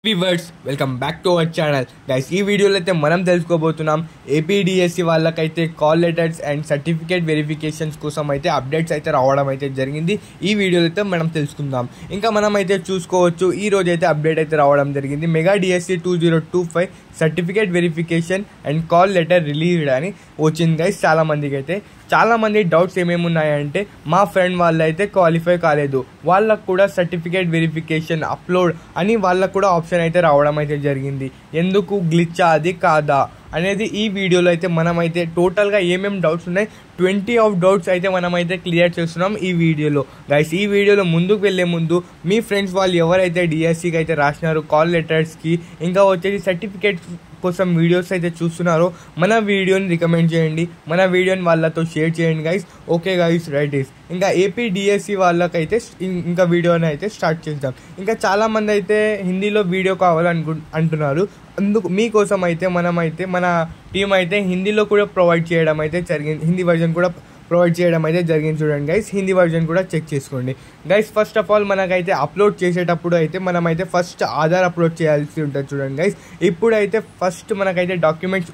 Viewers welcome back to our channel guys. ఈ వీడియోలో అయితే మనం తెలుసుకోబోతున్నాం ఏపీడిఎస్సి వాళ్ళకైతే call letters and certificate verifications కోసం అయితే అప్డేట్స్ అయితే రావడం అయితే జరిగింది. ఈ వీడియోలో అయితే మనం తెలుసుకుందాం. ఇంకా మనం అయితే చూసుకోవచ్చు, ఈ రోజు అయితే అప్డేట్ అయితే రావడం జరిగింది. Mega DSC 2025 certificate verification and call letter released అని వచ్చింది గైస్. చాలా మంది డౌట్స్ ఏమేమి ఉన్నాయంటే, మా ఫ్రెండ్ వాళ్ళు అయితే క్వాలిఫై కాలేదు, వాళ్ళకు కూడా సర్టిఫికేట్ వెరిఫికేషన్ అప్లోడ్ అని వాళ్ళకు కూడా ఆప్షన్ అయితే రావడం అయితే జరిగింది. ఎందుకు గ్లిచ్ అది కాదా అనేది ఈ వీడియోలో అయితే మనమైతే టోటల్గా ఏమేమి డౌట్స్ ఉన్నాయి 20 ఆఫ్ డౌట్స్ అయితే మనమైతే క్లియర్ చేస్తున్నాం ఈ వీడియోలో గైస్. ఈ వీడియోలో ముందుకు వెళ్ళే ముందు మీ ఫ్రెండ్స్ వాళ్ళు ఎవరైతే డిఎస్సికి అయితే రాసినారు కాల్ లెటర్స్కి, ఇంకా వచ్చేసి సర్టిఫికేట్ కోసం వీడియోస్ అయితే చూస్తున్నారో మన వీడియోని రికమెండ్ చేయండి, మన వీడియోని వాళ్ళతో షేర్ చేయండి guys. Okay guys, right is. ఇంకా ఏపీ డిఎస్సి వాళ్ళకైతే ఇంకా వీడియోని అయితే స్టార్ట్ చేద్దాం. ఇంకా చాలామంది అయితే హిందీలో వీడియో అంటున్నారు. అందుకు మీకోసం అయితే మన టీం అయితే హిందీలో కూడా ప్రొవైడ్ చేయడం అయితే జరిగింది, హిందీ వర్జన్ కూడా ప్రొవైడ్ చేయడం అయితే జరిగింది. చూడండి గైస్, హిందీ వర్జన్ కూడా చెక్ చేసుకోండి గైస్. ఫస్ట్ ఆఫ్ ఆల్ మనకైతే అప్లోడ్ చేసేటప్పుడు అయితే మనమైతే ఫస్ట్ ఆధార్ అప్లోడ్ చేయాల్సి ఉంటుంది. చూడండి గైస్, ఇప్పుడైతే ఫస్ట్ మనకైతే డాక్యుమెంట్స్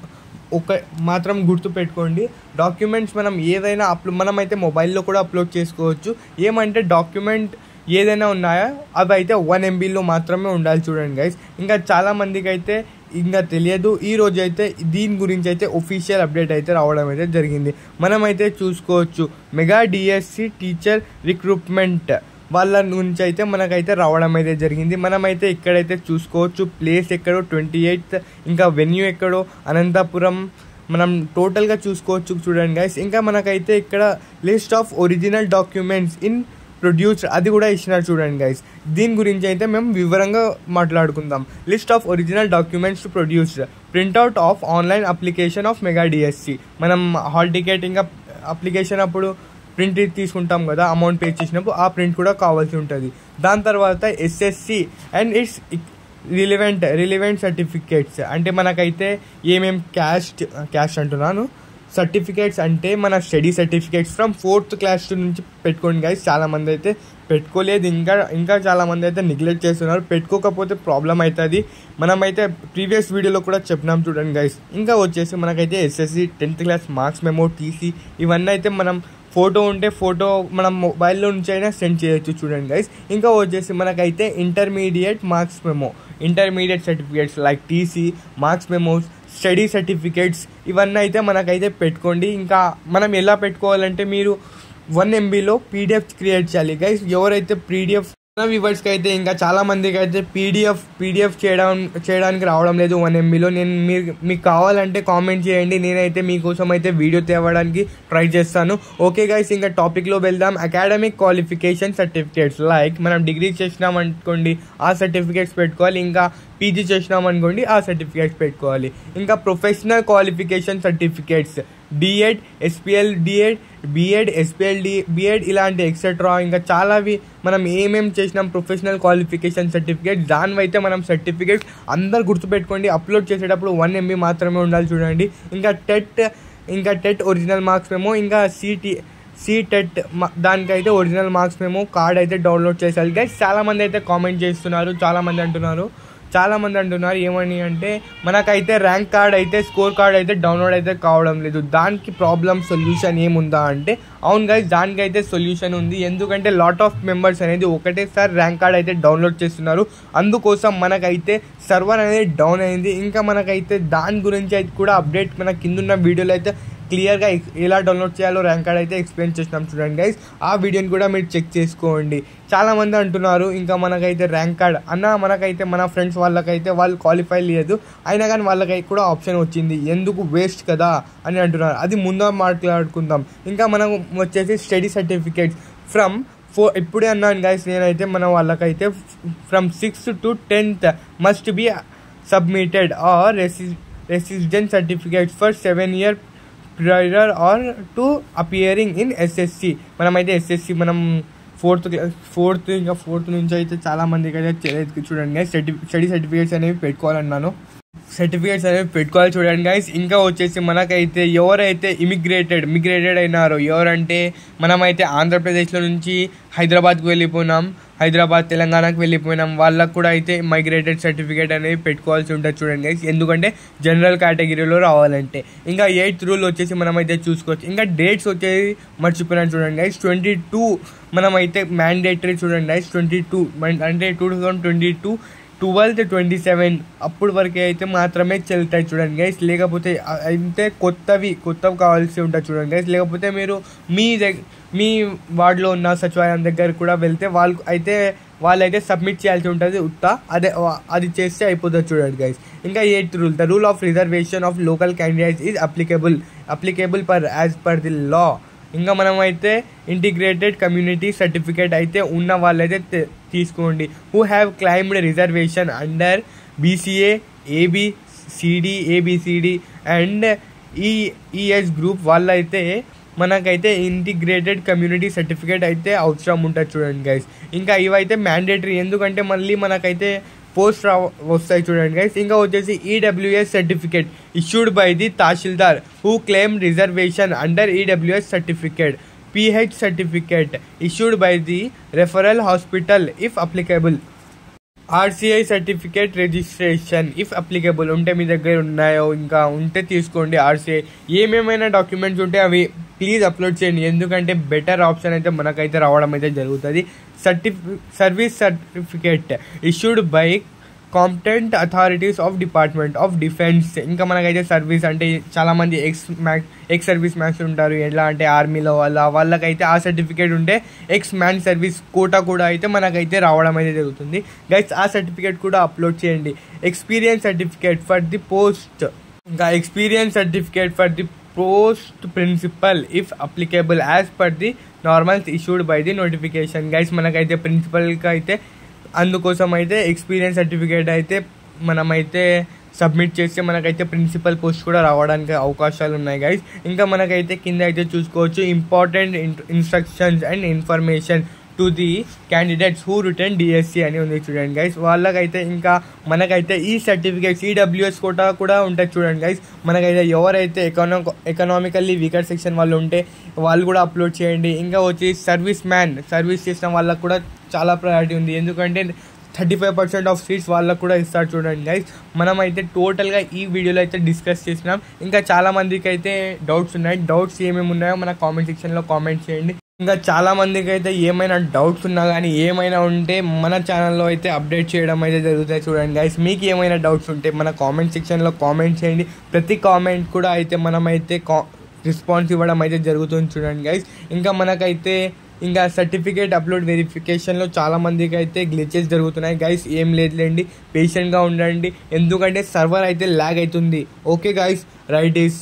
మాత్రం గుర్తు పెట్టుకోండి. డాక్యుమెంట్స్ మనం ఏదైనా మనమైతే మొబైల్లో కూడా అప్లోడ్ చేసుకోవచ్చు. ఏమంటే డాక్యుమెంట్ ఏదైనా ఉన్నాయా అవి అయితే 1 MBలో మాత్రమే ఉండాలి. చూడండి గైస్, ఇంకా చాలామందికి అయితే ఇంకా తెలియదు. ఈ రోజు అయితే దీని గురించి అయితే ఒఫీషియల్ అప్డేట్ అయితే రావడం అయితే జరిగింది. మనమైతే చూసుకోవచ్చు, మెగా డిఎస్సి టీచర్ రిక్రూట్మెంట్ వాళ్ళ నుంచి అయితే మనకైతే రావడం అయితే జరిగింది. మనమైతే ఇక్కడైతే చూసుకోవచ్చు, ప్లేస్ ఎక్కడో 28th, ఇంకా వెన్యూ ఎక్కడో అనంతపురం మనం టోటల్గా చూసుకోవచ్చు. చూడండి గైస్, ఇంకా మనకైతే ఇక్కడ list of original documents in produced అది కూడా ఇచ్చినారు. చూడండి గైస్, దీని గురించి అయితే మేము వివరంగా మాట్లాడుకుందాం. List of original documents produced, printout of online application of mega DSC. మనం హాల్ టికెట్ ఇంకా అప్లికేషన్ అప్పుడు ప్రింట్ తీసుకుంటాం కదా, అమౌంట్ పే చేసినప్పుడు ఆ ప్రింట్ కూడా కావాల్సి ఉంటుంది. దాని తర్వాత SSC and it's relevant certificates, అంటే మనకైతే ఏమేం క్యాస్ట్ అంటున్నాను సర్టిఫికేట్స్ అంటే మన study certificates from 4th class నుంచి పెట్టుకోండి గైస్. చాలామంది అయితే పెట్టుకోలేదు, ఇంకా చాలామంది అయితే నెగ్లెక్ట్ చేస్తున్నారు. పెట్టుకోకపోతే ప్రాబ్లం అవుతుంది. మనమైతే ప్రీవియస్ వీడియోలో కూడా చెప్పినాం. చూడండి గైస్, ఇంకా వచ్చేసి మనకైతే SSC 10th class marks memo, TC ఇవన్నీ అయితే మనం ఫోటో ఉంటే ఫోటో మనం మొబైల్లో నుంచి అయినా సెండ్ చేయొచ్చు. చూడండి గైస్, ఇంకా వచ్చేసి మనకైతే intermediate marks memo, intermediate certificates like TC, marks memos, study certificates ఇవన్నీ అయితే మనకైతే పెట్టుకోండి. ఇంకా మనం ఎలా పెట్టుకోవాలంటే మీరు 1 MBలో పీడిఎఫ్ క్రియేట్ చేయాలి గైస్. ఎవరైతే పీడిఎఫ్ వ్యూవర్స్కి అయితే ఇంకా చాలా మందికి అయితే పీడిఎఫ్ చేయడానికి రావడం లేదు 1 MBలో. నేను మీకు కావాలంటే కామెంట్ చేయండి, నేనైతే మీకోసం అయితే వీడియో తేవడానికి ట్రై చేస్తాను. ఓకే గైస్, ఇంకా టాపిక్లో వెళ్దాం. అకాడమిక్ క్వాలిఫికేషన్ సర్టిఫికేట్స్ లైక్ మనం డిగ్రీ చేసినాం అనుకోండి ఆ సర్టిఫికేట్స్ పెట్టుకోవాలి, ఇంకా పీజీ చేసినాం అనుకోండి ఆ సర్టిఫికేట్స్ పెట్టుకోవాలి. ఇంకా professional qualification certificates DEd, SPL DEd, BEd, SPL BEd ఇలాంటి ఎక్సెట్రా ఇంకా చాలావి మనం ఏమేమి చేసినాం ప్రొఫెషనల్ క్వాలిఫికేషన్ సర్టిఫికేట్ దానివైతే మనం సర్టిఫికేట్స్ అందరు గుర్తుపెట్టుకోండి. అప్లోడ్ చేసేటప్పుడు 1 MB మాత్రమే ఉండాలి. చూడండి, ఇంకా టెట్ ఒరిజినల్ మార్క్స్ మేము, ఇంకా సీటెట్ దానికైతే ఒరిజినల్ మార్క్స్ మేము కార్డ్ అయితే డౌన్లోడ్ చేసాలి గైస్. చాలామంది అయితే కామెంట్ చేస్తున్నారు, చాలామంది అంటున్నారు ఏమని అంటే మనకైతే ర్యాంక్ కార్డ్ అయితే స్కోర్ కార్డ్ అయితే డౌన్లోడ్ అయితే కావడం లేదు. దానికి సొల్యూషన్ ఏముందా అంటే, అవును గైస్, దానికైతే సొల్యూషన్ ఉంది. ఎందుకంటే లాట్ ఆఫ్ మెంబర్స్ అనేది ఒకటేసారి ర్యాంక్ కార్డ్ అయితే డౌన్లోడ్ చేస్తున్నారు. అందుకోసం మనకైతే సర్వర్ అనేది డౌన్ అయింది. ఇంకా మనకైతే దాని గురించి అయితే కూడా అప్డేట్ మన కిందున్న వీడియోలో అయితే క్లియర్గా ఎలా డౌన్లోడ్ చేయాలో ర్యాంక్ కార్డ్ అయితే ఎక్స్ప్లెయిన్ చేసినాం. చూడండి గైస్, ఆ వీడియోని కూడా మీరు చెక్ చేసుకోండి. చాలామంది అంటున్నారు ఇంకా మనకైతే ర్యాంక్ కార్డ్ మనకైతే మన ఫ్రెండ్స్ వాళ్ళకైతే వాళ్ళు క్వాలిఫై లేదు, అయినా కానీ వాళ్ళకైతే కూడా ఆప్షన్ వచ్చింది, ఎందుకు వేస్ట్ కదా అని అంటున్నారు. అది ముందు మాట్లాడుకుందాం. ఇంకా మనం వచ్చేసి స్టడీ సర్టిఫికేట్స్ ఫ్రమ్ ఇప్పుడే అన్నాను గైస్, నేనైతే మన వాళ్ళకైతే from 6th to 10th must be submitted or resident certificates for 7 year prior or to appearing in SSC. మనమైతే ఎస్ఎస్సి మనం 4th నుంచి అయితే చాలా మందికి అయితే చూడండి స్టడీ సర్టిఫికేట్స్ అనేవి పెట్టుకోవాలన్నాను. సర్టిఫికేట్స్ అనేవి పెట్టుకోవాలి చూడండి గైస్. ఇంకా వచ్చేసి మనకైతే ఎవరైతే మిగ్రేటెడ్ అయినారో, ఎవరంటే మనమైతే ఆంధ్రప్రదేశ్లో నుంచి హైదరాబాద్కి వెళ్ళిపోయినాం, హైదరాబాద్ తెలంగాణకు వెళ్ళిపోయినాం, వాళ్ళకు కూడా అయితే మైగ్రేటెడ్ సర్టిఫికేట్ అనేది పెట్టుకోవాల్సి ఉంటుంది చూడండి గైస్, ఎందుకంటే జనరల్ కేటగిరీలో రావాలంటే. ఇంకా 8th రూల్ వచ్చేసి మనమైతే చూసుకోవచ్చు. ఇంకా డేట్స్ వచ్చేసి మర్చిపోయినాను చూడండి గైస్. 22 మనమైతే మ్యాండేటరీ చూడండి గైస్. 22 అంటే 2022 12th 27 అప్పుడు వరకే అయితే మాత్రమే చెల్తాయి చూడండి గైస్. లేకపోతే అయితే కొత్తవి కావాల్సి ఉంటుంది చూడండి గైస్. లేకపోతే మీరు మీ వార్డులో ఉన్న సచివాలయం దగ్గర కూడా వెళ్తే వాళ్ళైతే సబ్మిట్ చేయాల్సి ఉంటుంది అది చేస్తే అయిపోతుంది చూడండి గైస్. ఇంకా 8th rule, the rule of reservation of local candidates is applicable as per the law. ఇంకా మనమైతే ఇంటిగ్రేటెడ్ కమ్యూనిటీ సర్టిఫికేట్ అయితే ఉన్న వాళ్ళైతే తీసుకోండి. Who have claimed reservation under BCA, ABCD and ES group వాళ్ళైతే మనకైతే ఇంటిగ్రేటెడ్ కమ్యూనిటీ సర్టిఫికేట్ అయితే అవసరం ఉంటుంది చూడండి గైస్. ఇంకా ఇవైతే మ్యాండేటరీ, ఎందుకంటే మళ్ళీ మనకైతే పోస్ట్ వస్తాయి చూడండి గైస్. ఇంకా వచ్చేసి EWS certificate issued by the tahsildar who claim reservation under EWS certificate. PH certificate issued by the referral hospital if applicable. RCI certificate registration if applicable ఉంటే మీ దగ్గర ఉన్నాయో ఇంకా ఉంటే తీసుకోండి. RCI ఏమేమైనా డాక్యుమెంట్స్ ఉంటే అవి ప్లీజ్ అప్లోడ్ చేయండి, ఎందుకంటే బెటర్ ఆప్షన్ అయితే మనకైతే రావడం అయితే జరుగుతుంది. Service certificate issued by competent authorities of department of defence. ఇంకా మనకైతే సర్వీస్ అంటే చాలామంది ఎక్స్ సర్వీస్ మ్యాన్స్ ఉంటారు, ఎలా అంటే ఆర్మీలో వాళ్ళకైతే ఆ సర్టిఫికేట్ ఉంటే ఎక్స్ మ్యాన్ సర్వీస్ కోటా కూడా అయితే మనకైతే రావడం అయితే జరుగుతుంది గైస్. ఆ సర్టిఫికేట్ కూడా అప్లోడ్ చేయండి. Experience certificate for the post, ఇంకా experience certificate for the post principal if applicable as per the normals issued by the notification. Guys మనకైతే ప్రిన్సిపల్కి అయితే అందుకోసం అయితే ఎక్స్పీరియన్స్ సర్టిఫికేట్ అయితే మనమైతే సబ్మిట్ చేస్తే మనకైతే ప్రిన్సిపల్ పోస్ట్ కూడా రావడానికి అవకాశాలు ఉన్నాయి గైస్. ఇంకా మనకైతే కింద అయితే చూసుకోవచ్చు important instructions and information to the candidates who return DSC అని ఉంది చూడండి గైస్. వాళ్ళకైతే ఇంకా మనకైతే ఈ సర్టిఫికేట్స్ EWS కోటా కూడా ఉంటుంది చూడండి గైస్. మనకైతే ఎవరైతే ఎకనామికల్లీ వీకర్ సెక్షన్ వాళ్ళు ఉంటే వాళ్ళు కూడా అప్లోడ్ చేయండి. ఇంకా వచ్చి సర్వీస్ చేసిన వాళ్ళకు కూడా చాలా ప్రయారిటీ ఉంది, ఎందుకంటే 35% ఆఫ్ సీట్స్ వాళ్ళకు కూడా ఇస్తారు చూడండి గైస్. మనమైతే టోటల్గా ఈ వీడియోలో అయితే డిస్కస్ చేసినాం. ఇంకా చాలా మందికి అయితే డౌట్స్ ఉన్నాయి. డౌట్స్ ఏమేమి ఉన్నాయో మన కామెంట్ సెక్షన్లో కామెంట్ చేయండి. ఇంకా చాలా మందికి అయితే ఏమైనా డౌట్స్ ఉన్నా కానీ ఏమైనా ఉంటే మన ఛానల్లో అయితే అప్డేట్ చేయడం అయితే జరుగుతాయి చూడండి గైస్. మీకు ఏమైనా డౌట్స్ ఉంటే మన కామెంట్ సెక్షన్లో కామెంట్ చేయండి. ప్రతి కామెంట్ కూడా అయితే మనమైతే రెస్పాన్స్ ఇవ్వడం అయితే జరుగుతుంది చూడండి గైస్. ఇంకా మనకైతే ఇంకా సర్టిఫికేట్ అప్లోడ్ వెరిఫికేషన్లో చాలా మందికి అయితే గ్లిచెస్ జరుగుతున్నాయి గైస్. ఏం లేదులేండి, పేషెంట్గా ఉండండి, ఎందుకంటే సర్వర్ అయితే ల్యాగ్ అవుతుంది. Okay guys, right is